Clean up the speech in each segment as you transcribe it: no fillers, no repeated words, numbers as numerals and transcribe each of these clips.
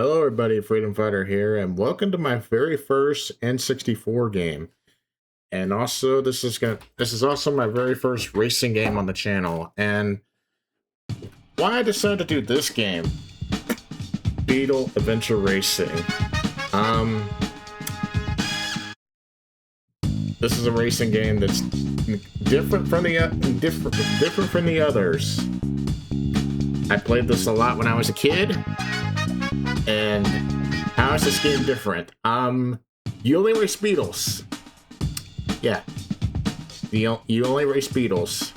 Hello everybody, Freedom Fighter here, and welcome to my very first N64 game. And also this is also my very first racing game on the channel. And why I decided to do this game, Beetle Adventure Racing. This is a racing game that's different from the others. I played this a lot when I was a kid. And how is this game different? You only race Beetles. Yeah. You only race Beetles.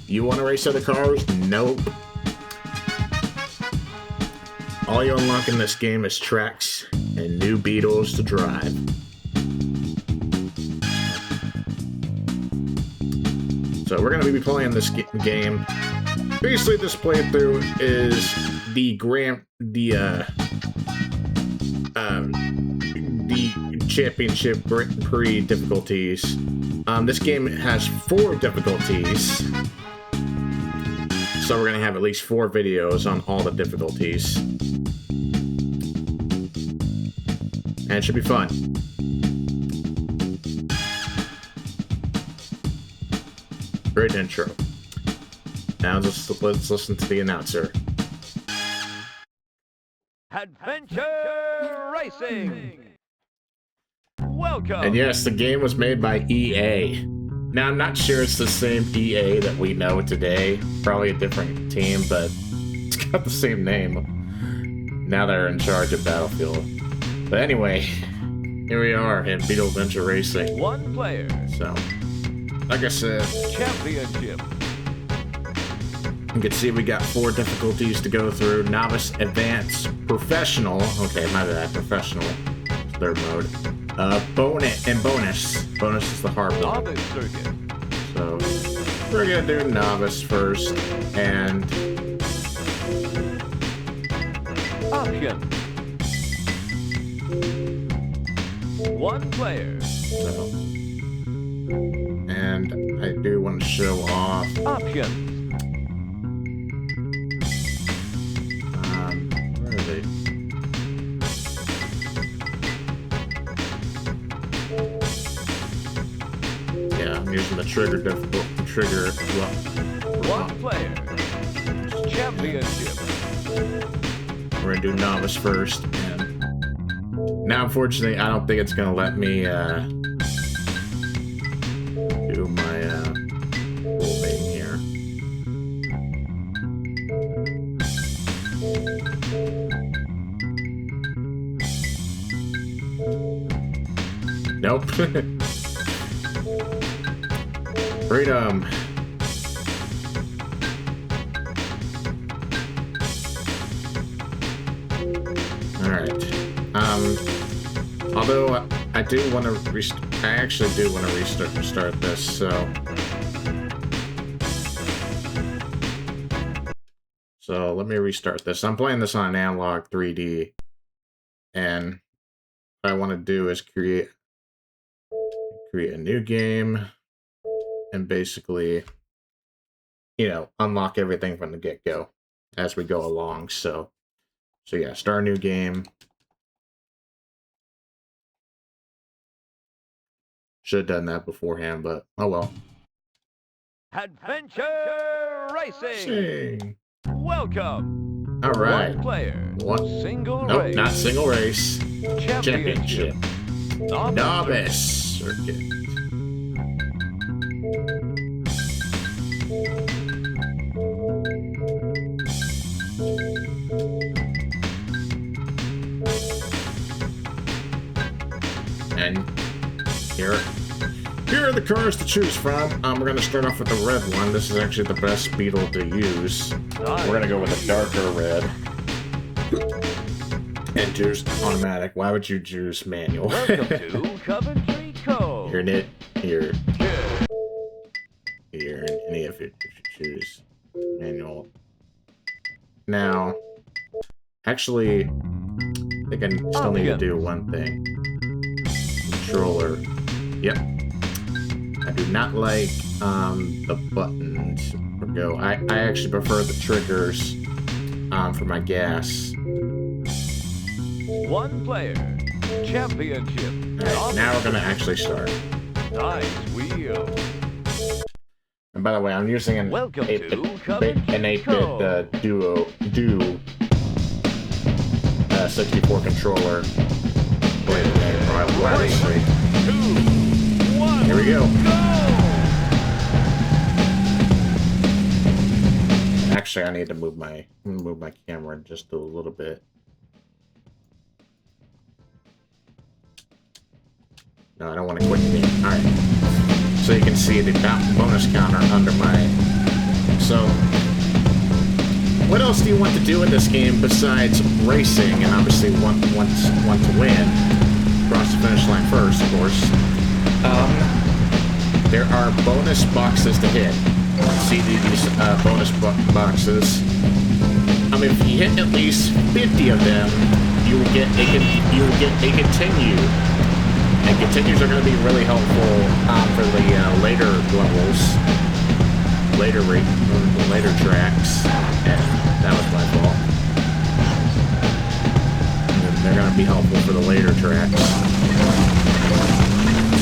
You want to race other cars? Nope. All you unlock in this game is tracks and new Beetles to drive. So we're going to be playing this game. Basically, this playthrough is the championship Grand Prix difficulties. This game has 4 difficulties, so we're gonna have at least 4 videos on all the difficulties, and it should be fun. Great intro. Now let's listen to the announcer. Adventure Racing! Welcome! And yes, the game was made by EA. Now, I'm not sure it's the same EA that we know today. Probably a different team, but it's got the same name. Now they're in charge of Battlefield. But anyway, here we are in Beetle Adventure Racing. 1 player. So, like I said, Championship. you can see we got 4 difficulties to go through. Novice, Advanced, Professional. Okay, my bad. Professional. Third mode. Bonus and bonus. Bonus is the hard one. Novice circuit. So, we're gonna do Novice first. And Option. 1 player. so. And I do want to show off. Option. Where are they? Yeah, I'm using the trigger well, 1 player. Championship. we're gonna do Novice first. And now, unfortunately, I don't think it's gonna let me do my whole thing here. Nope. Freedom. Alright. Although I do want to I actually do want to restart this, so let me restart this. I'm playing this on an analog 3D, and what I want to do is create a new game and basically, unlock everything from the get-go as we go along. So yeah, start a new game. Should have done that beforehand, but oh well. Adventure Racing! Sing. Welcome! All right. 1 player. Single Nope, race. not single race. Championship. Novice circuit. And here are the cars to choose from. We're going to start off with the red one. This is actually the best Beetle to use. We're going to go with a darker red. And choose automatic. Why would you choose manual? Welcome to Coventry Cove. You're in it. Here. Here. And if you choose manual. Now, actually, I think I still need to do one thing. Controller. Yep. I do not like the buttons for go. I actually prefer the triggers for my gas. One player. Championship. Alright, now we're gonna actually start. Nice wheel. And by the way, I'm using an Welcome 8-bit, to an 8-bit duo 64 controller. Play the game, obviously. 2, 1. Here we go. Actually, I need to move my camera just a little bit. No, I don't want to quit the game. Alright. So you can see the bonus counter under my... So, what else do you want to do in this game besides racing and obviously want to win? Cross the finish line first, of course. There are bonus boxes to hit. See these bonus boxes. If you hit at least 50 of them, you will get a continue. And continues are going to be really helpful for the later levels, later tracks. And that was my fault. They're going to be helpful for the later tracks.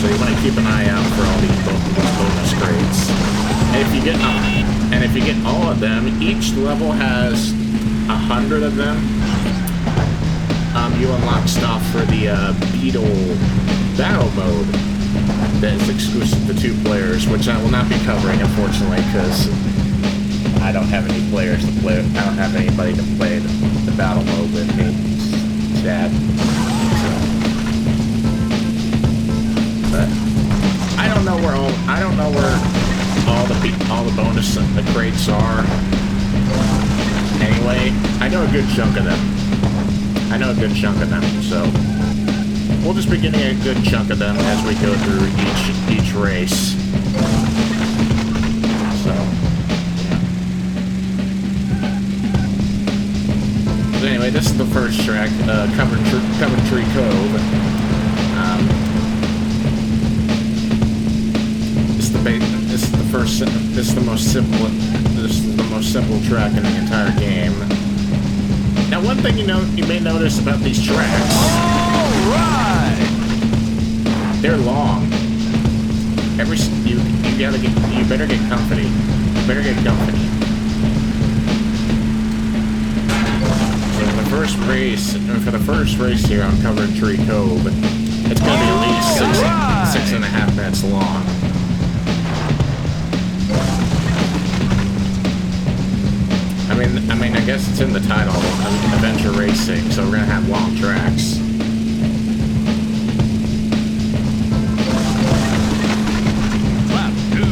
So you want to keep an eye out for all these bonus crates. And if you get all of them, each level has 100 of them. You unlock stuff for the Beetle battle mode that is exclusive to 2 players, which I will not be covering, unfortunately, because I don't have any players to play. I don't have anybody to play the battle mode with me. Sad. But I don't know where all the bonus crates are. Anyway, I know a good chunk of them. So we'll just be getting a good chunk of them as we go through each race. So yeah. So anyway, this is the first track, Coventry Cove. This is the most simple track in the entire game. Now, one thing you may notice about these tracks, they're long. You better get comfy. So for the first race here on Coventry Cove, it's gonna be at least 6.5 minutes long. I guess it's in the title, Adventure Racing, so we're gonna have long tracks. Lap 2.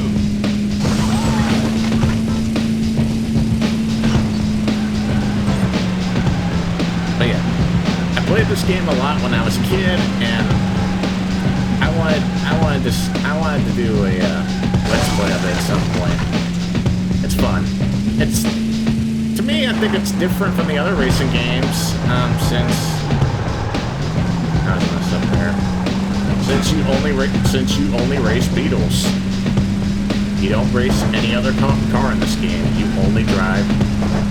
But yeah, I played this game a lot when I was a kid, and I wanted to do a let's play of it at some point. It's fun. To me, I think it's different from the other racing games, since you only race Beetles. You don't race any other car in this game. You only drive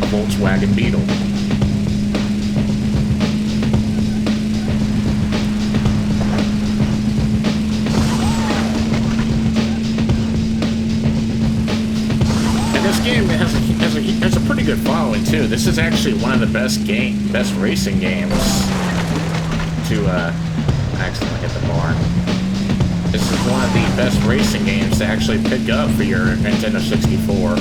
a Volkswagen Beetle. This game has a pretty good following too. This is actually one of the best racing games to I accidentally hit the barn. This is one of the best racing games to actually pick up for your Nintendo 64.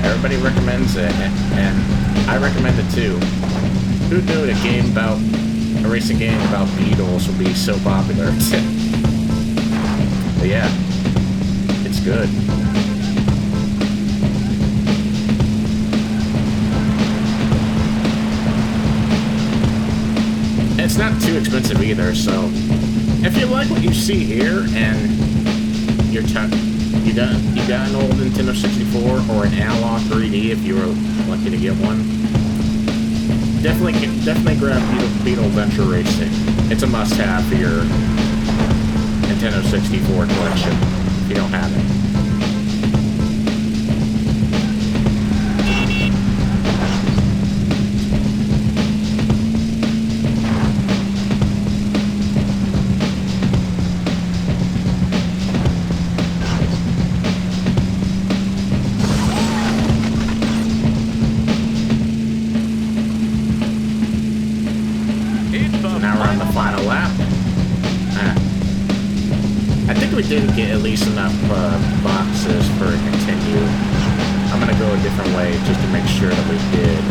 Everybody recommends it, and I recommend it too. Who knew a racing game about Beetles would be so popular? But yeah. It's good. And it's not too expensive either, so if you like what you see here and you got an old Nintendo 64 or an analog 3D if you were lucky to get one, definitely grab Beetle Adventure Racing. It's a must-have for your Nintendo 64 collection. If you don't have it. Now we're on the final lap. I think we did get at least enough boxes for a continue. I'm gonna go a different way just to make sure that we did.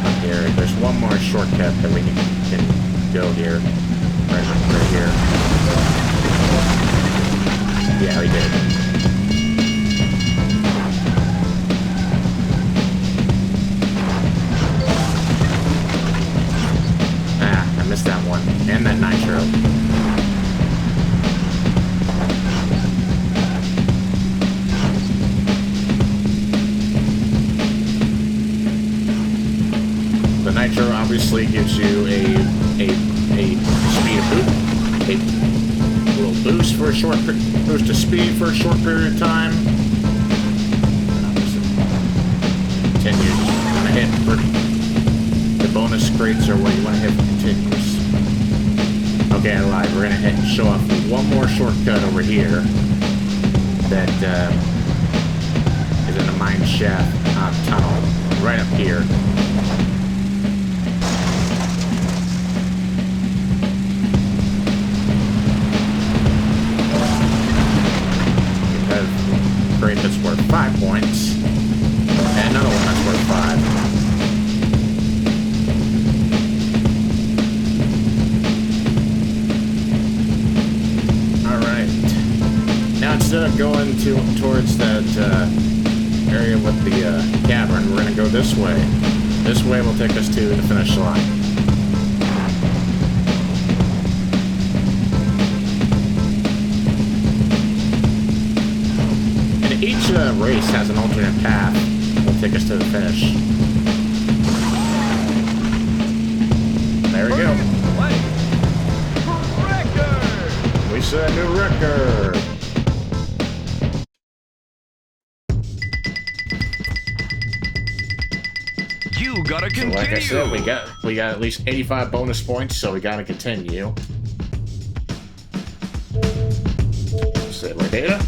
Up here, there's one more shortcut that we can go here. Right here. Yeah, we did. I missed that one. And that nitro. The nitro obviously gives you a speed boost, a little boost for a short boost of speed for a short period of time. Continue. You want to hit for the bonus crates, or what you want to hit for continues. Okay, I lied. We're gonna show off one more shortcut over here that is in a mine shaft tunnel right up here. Crate that's worth 5 points, and another one that's worth 5. Alright. Now instead of going towards that area with the cavern, we're going to go this way. This way will take us to the finish line. Each race has an alternate path that will take us to the finish. There we go. Record! We set a new record. You gotta continue. So like I said, we got at least 85 bonus points, so we gotta continue. Save our data.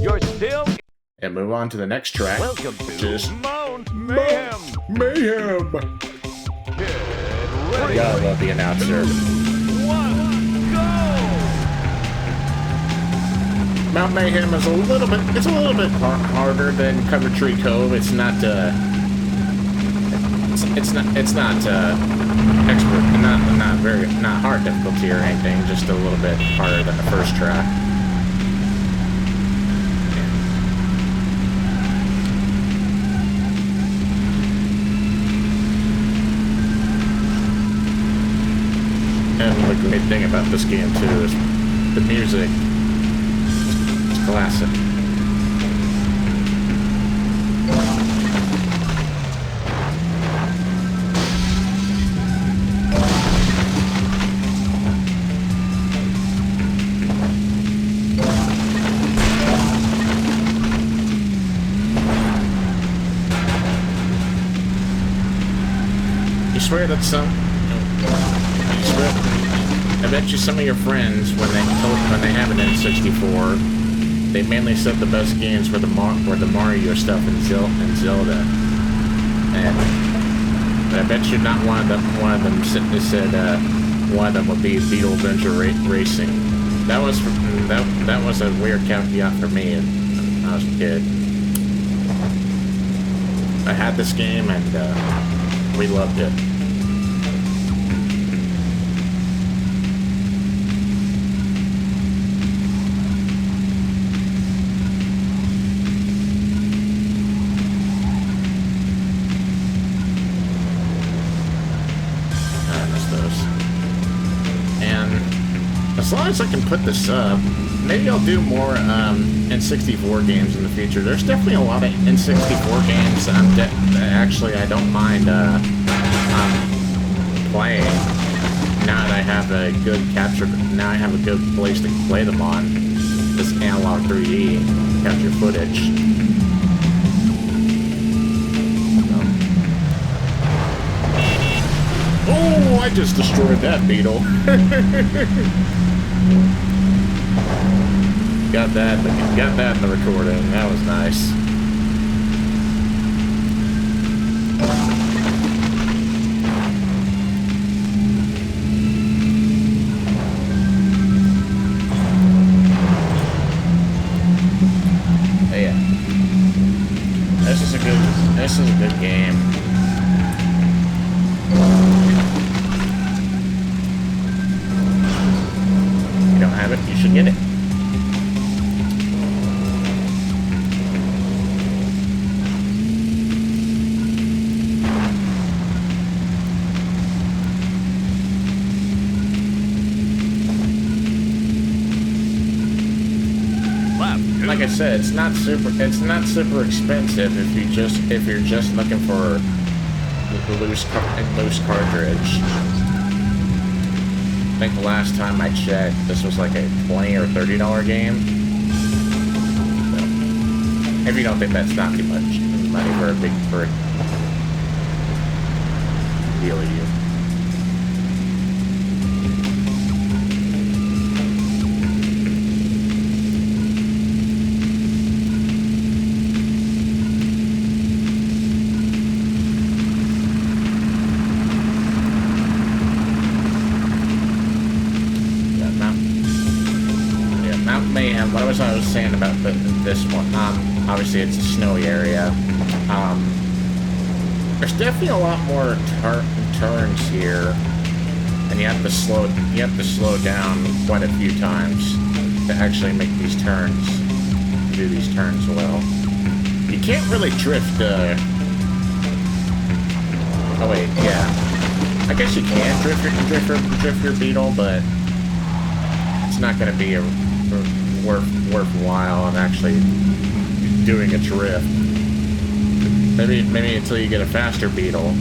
You're still. And move on to the next track. Welcome to Just Mount Mayhem. Mayhem. Get I ready. gotta love the announcer. 1, go! Mount Mayhem is a little bit harder than Cover Tree Cove. It's not expert, not hard difficulty or anything. Just a little bit harder than the first track. And the great thing about this game too is the music. It's classic. You swear that I bet you some of your friends, when they have an N64, they mainly said the best games were the Mario stuff and Zelda. But I bet you not one of them said one of them would be Beetle Adventure Racing. That was a weird caveat for me when I was a kid. I had this game and we loved it. As long as I can put this up, maybe I'll do more N64 games in the future. There's definitely a lot of N64 games that actually I don't mind playing. Now that I have a good now I have a good place to play them on. This analog 3D capture footage. Oh, I just destroyed that Beetle. Got that in the recording. That was nice. Good game. If you don't have it, you should get it. Like I said, it's not super expensive if you're just looking for the loose cartridge. I think the last time I checked, this was like a $20 or $30 game. So, if you don't think that's not too much money for a deal of you. What was I saying about this one? Obviously it's a snowy area. There's definitely a lot more turns here, and you have to slow down quite a few times to actually make these turns, do these turns well. You can't really drift. Oh wait, yeah. I guess you can drift your Beetle, but it's not going to be worthwhile of actually doing a drift. Maybe until you get a faster Beetle.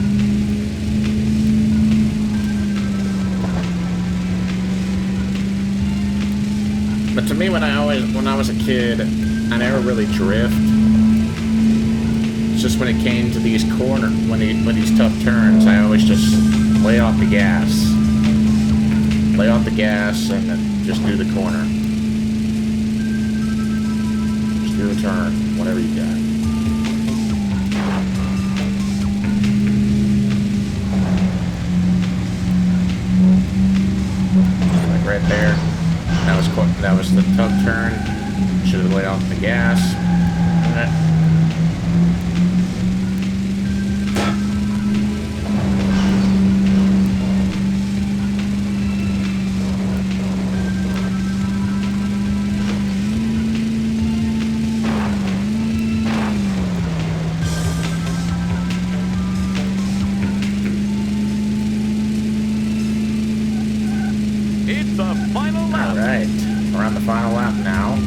But to me, when I was a kid, I never really drift. It's just when it came to these these tough turns, I always just lay off the gas. Lay off the gas and then just do the corner. Do a turn, whatever you got. Like right there. That was the tough turn. Should have laid off the gas. Final lap now.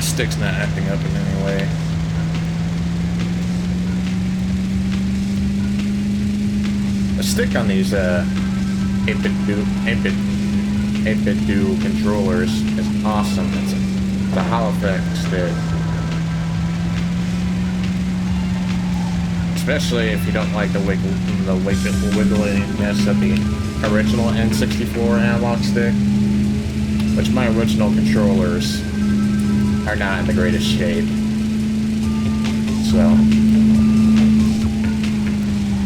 Stick's not acting up in any way. The stick on these 8-bit dual controllers is awesome. It's a holographic stick. Especially if you don't like the wiggliness of the original N64 analog stick, which my original controllers are not in the greatest shape. So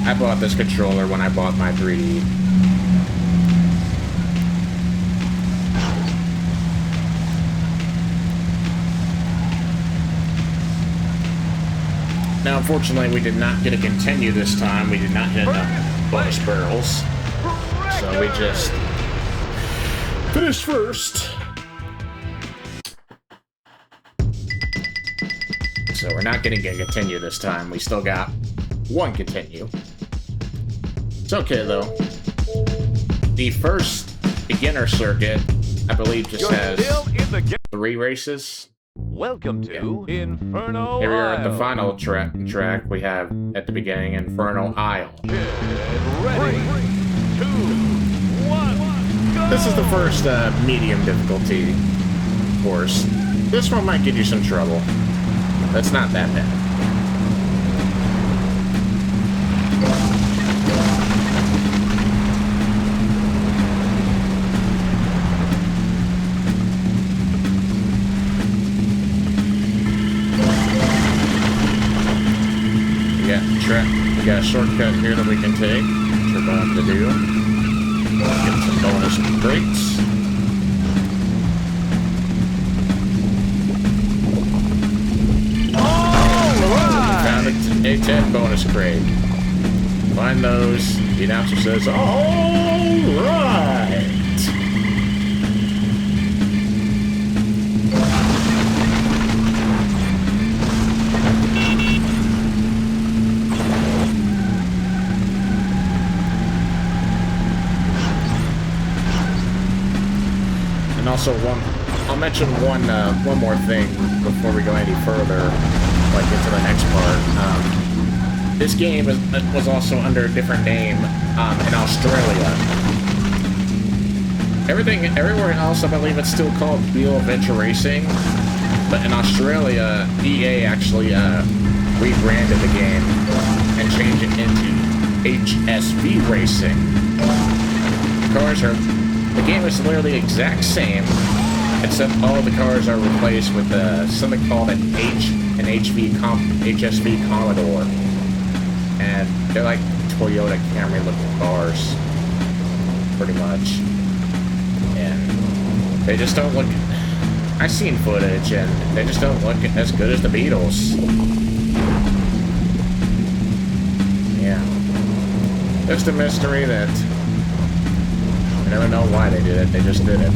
I bought this controller when I bought my 3D. Now, unfortunately, we did not get to continue this time. We did not hit enough bonus barrels. So we just finished first. So we're not going to get continue this time. We still got one continue. It's okay, though. The first beginner circuit, I believe, just has 3 races. Welcome to Inferno Here we are at the Isle. final track we have at the beginning, Inferno Isle. Get ready. 2, 1, go! This is the first medium difficulty, of course. This one might give you some trouble. That's not that bad. We got a shortcut here that we can take, which we're about to do. Get some bonus crates. Alright! Found a 10 bonus crate. Find those. The announcer says, alright! And also, I'll mention one more thing before we go any further, like into the next part. This game was also under a different name in Australia. Everywhere else, I believe it's still called Beetle Adventure Racing, but in Australia, EA actually rebranded the game and changed it into HSV Racing. The game is literally the exact same, except all the cars are replaced with something called an HSV Commodore. And they're like Toyota Camry looking cars, pretty much. And they just don't look... I've seen footage, and they just don't look as good as the Beetles. Yeah. Just a mystery that... I never know why they did it, they just did it.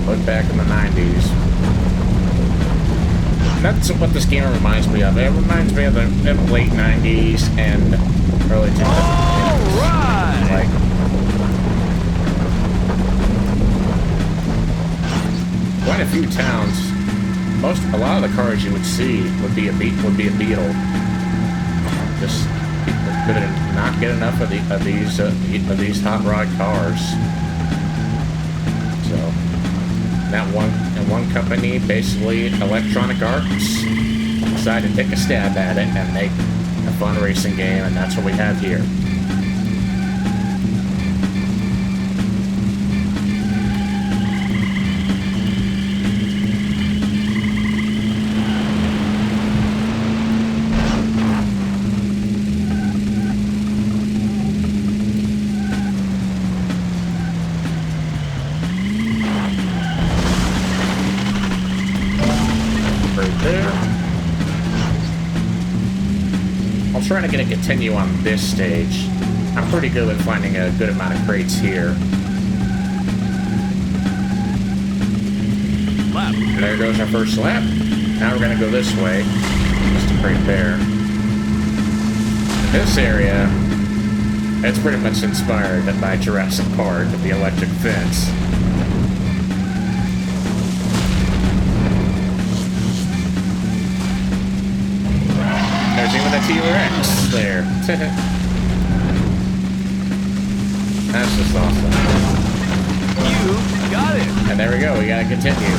Look back in the 90s. That's what this game reminds me of. It reminds me of the late 90s and early 2000s. Alright! Like, quite a few towns. A lot of the cars you would see would be a Beetle. Just people could not get enough of these hot rod cars. So that one company, basically Electronic Arts, decided to take a stab at it and make a fun racing game, and that's what we have here. I'll try to get a continue on this stage. I'm pretty good at finding a good amount of crates here. Lap. There goes our first lap. Now we're gonna go this way. Just a crate there. This area, it's pretty much inspired by Jurassic Park with the electric fence. There's even a T-Rex there. That's just awesome. You got it! And there we go, we gotta continue.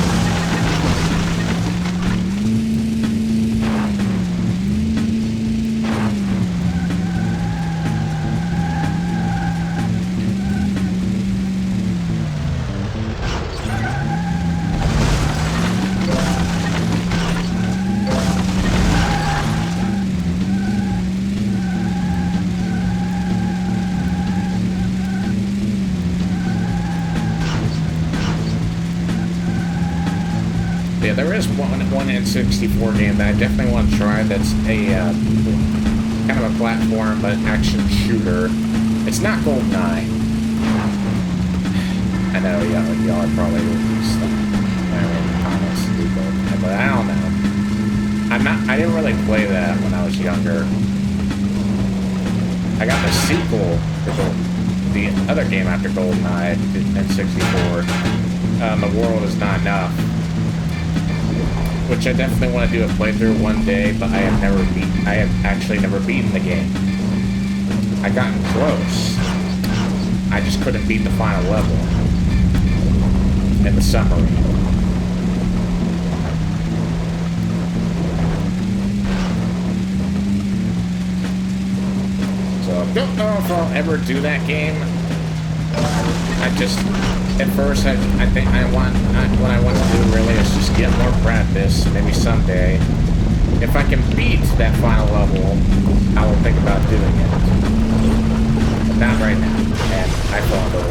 Yeah, there is one N64 game that I definitely want to try that's a kind of a platform but action shooter. It's not GoldenEye. I know y'all are probably stuck. I mean, honestly, GoldenEye, but I don't know. I didn't really play that when I was younger. I got the sequel to the other game after GoldenEye in 64. The World Is Not Enough, which I definitely want to do a playthrough one day, but I have actually never beaten the game. I gotten close. I just couldn't beat the final level in the summary. So I don't know if I'll ever do that game. At first, I think what I want to do really is just get more practice, maybe someday. If I can beat that final level, I will think about doing it. But not right now, and I fall into the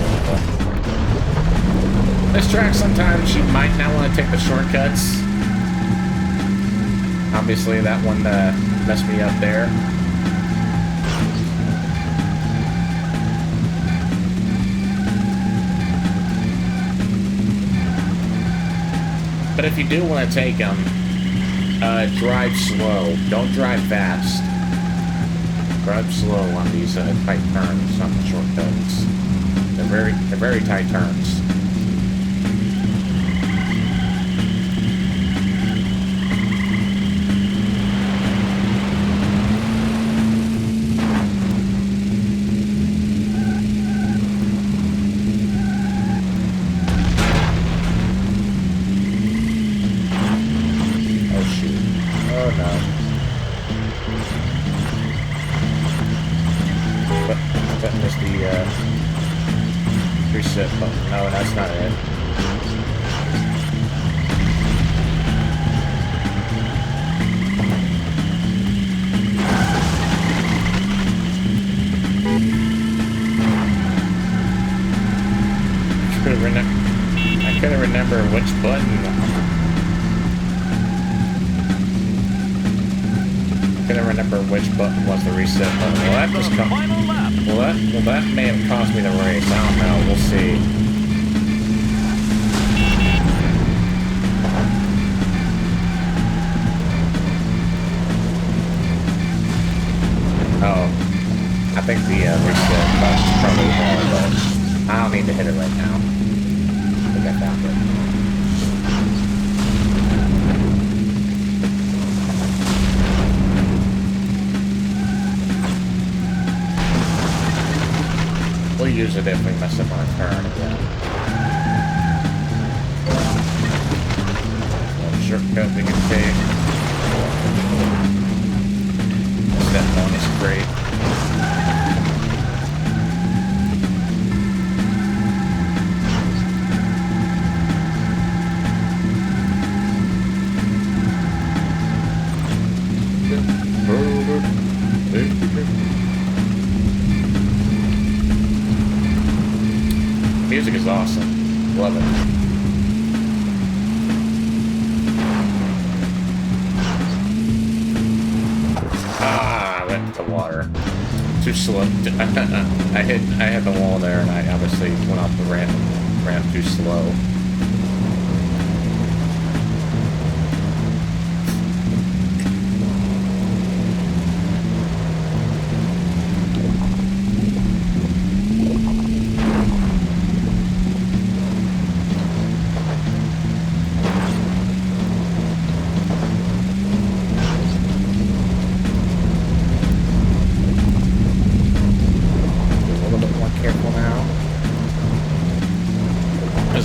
This track, sometimes you might not want to take the shortcuts. Obviously, that one messed me up there. But if you do want to take them, drive slow. Don't drive fast. Drive slow on these tight turns, on the shortcuts. They're very tight turns. No, that's not it. I couldn't remember which button. I couldn't remember which button was the reset button. Well, that just come. Well, that may have cost me the race. I don't know. We'll see. Oh, I think the reset button's probably more, but I don't need to hit it right now. I think I found it. We'll use it if we mess up on a turn again. One shortcut we can take. That one is great. Music is awesome. Love it. Water. Too slow. I hit the wall there, and I obviously went off the ramp too slow.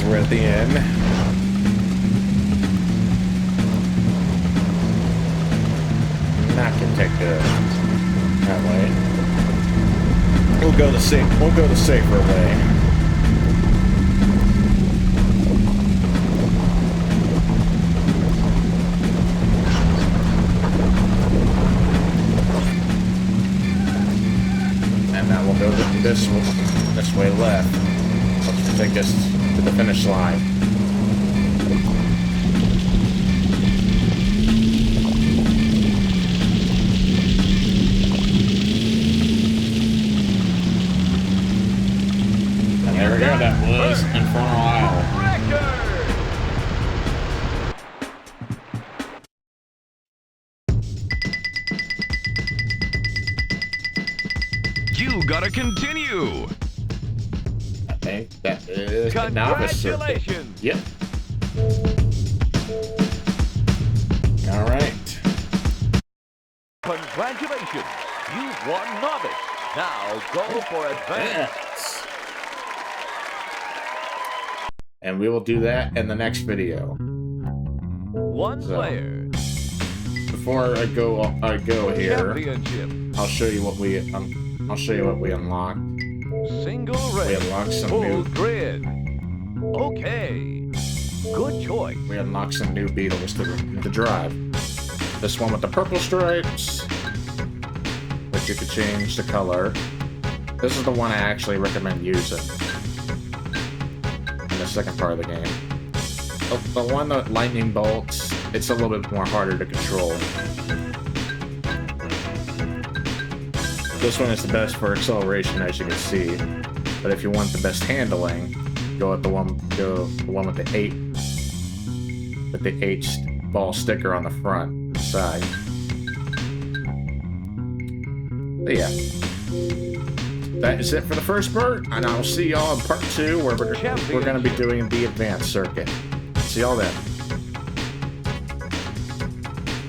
We're at the end. Not gonna take that way. We'll go the safer way. And now we'll go this way left. Let's take us to the finish line. And there we go, that was Infernal Isle. You gotta continue. I think that is the novice circuit. Congratulations. Yep. All right. Congratulations. You've won Novice. Now go for advance. Yes. And we will do that in the next video. One player. Before I go here, Championship. I'll show you what we unlocked. Single We race. unlocked some Full new. grid. Okay. Good choice. We unlocked some new Beetles to drive. This one with the purple stripes, but you could change the color. This is the one I actually recommend using in the second part of the game. The one that lightning bolts, it's a little bit more harder to control. This one is the best for acceleration, as you can see. But if you want the best handling, go with the one with the 8 ball sticker on the front side. But yeah, that is it for the first part, and I'll see y'all in part 2 where we're going to be doing the advanced circuit. See y'all then.